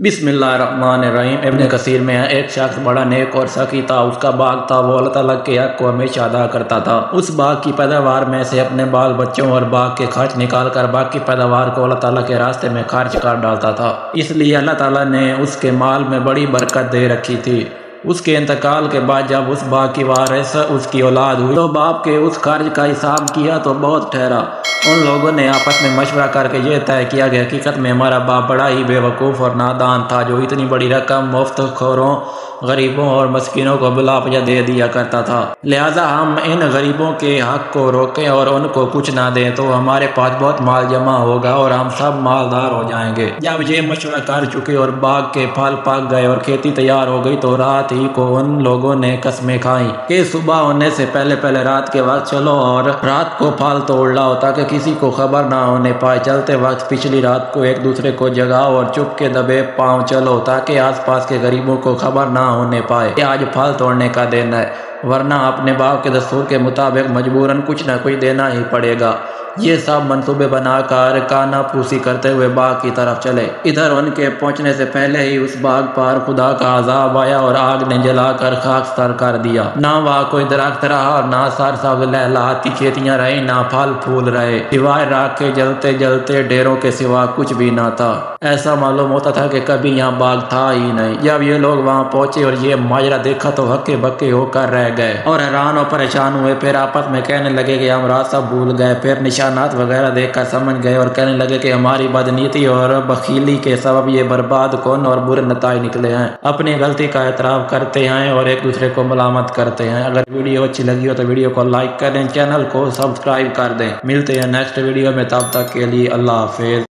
बिस्मिल्लाहिर्रहमानिर्रहीम। इब्न कसीर में है, एक शख्स बड़ा नेक और सखी था। उसका बाग था, वो अल्लाह ताला के हक को हमेशा अदा करता था। उस बाग की पैदावार में से अपने बाल बच्चों और बाग के खर्च निकाल कर बाकी पैदावार को अल्लाह ताला के रास्ते में खर्च कर डालता था। इसलिए अल्लाह ताला ने उसके माल में बड़ी बरकत दे रखी थी। उसके इंतकाल के बाद जब उस बाग की वारिस उसकी औलाद हुई तो बाप के उस कर्ज का हिसाब किया तो बहुत ठहरा। उन लोगों ने आपस में मशवरा करके ये तय किया कि हकीकत में हमारा बाप बड़ा ही बेवकूफ़ और नादान था, जो इतनी बड़ी रकम मुफ्त खोरों, गरीबों और मस्किनों को बिला वजह दे दिया करता था। लिहाजा हम इन गरीबों के हक को रोकें और उनको कुछ ना दें तो हमारे पास बहुत माल जमा होगा और हम सब मालदार हो जाएंगे। जब ये मशवरा कर चुके और बाग के फल पक गए और खेती तैयार हो गई तो रात ही को उन लोगों ने कसमें खाई कि सुबह होने से पहले पहले रात के वक्त चलो और रात को फल तोड़ लाओ ताकि किसी को खबर ना होने पाए। चलते वक्त पिछली रात को एक दूसरे को जगाओ और चुप के दबे पाँव चलो ताकि आसपास के गरीबों को खबर ना होने पाए कि आज फल तोड़ने का दिन है, वरना अपने बाप के दस्तूर के मुताबिक मजबूरन कुछ ना कुछ देना ही पड़ेगा। ये सब मंसूबे बनाकर काना पूसी करते हुए बाग की तरफ चले। इधर उनके पहुंचने से पहले ही उस बाग पर खुदा का अजाब आया और आग ने जलाकर खाकसार कर दिया। ना वहाँ कोई दरख्त रहा और ना सरसब्ज़ लहलहाती खेतियां रही, ना फल फूल रहे, सिवाय राख के जलते जलते डेरों के सिवा कुछ भी ना था। ऐसा मालूम होता था कि कभी यहाँ बाग था ही नहीं। जब ये लोग वहाँ पहुंचे और ये माजरा देखा तो हक्के बक्के होकर रह गए और हैरान और परेशान हुए। फिर आपस में कहने लगे कि हम रास्ता भूल गए। फिर निशानात वगैरह देखकर समझ गए और कहने लगे कि हमारी बदनीति और बखीली के सबब ये बर्बाद कौन और बुरे नताए निकले हैं। अपनी गलती का एतराफ़ करते हैं और एक दूसरे को मलामत करते हैं। अगर वीडियो अच्छी लगी हो तो वीडियो को लाइक करें, चैनल को सब्सक्राइब कर दें। मिलते हैं नेक्स्ट वीडियो में, तब तक के लिए अल्लाह हाफिज़।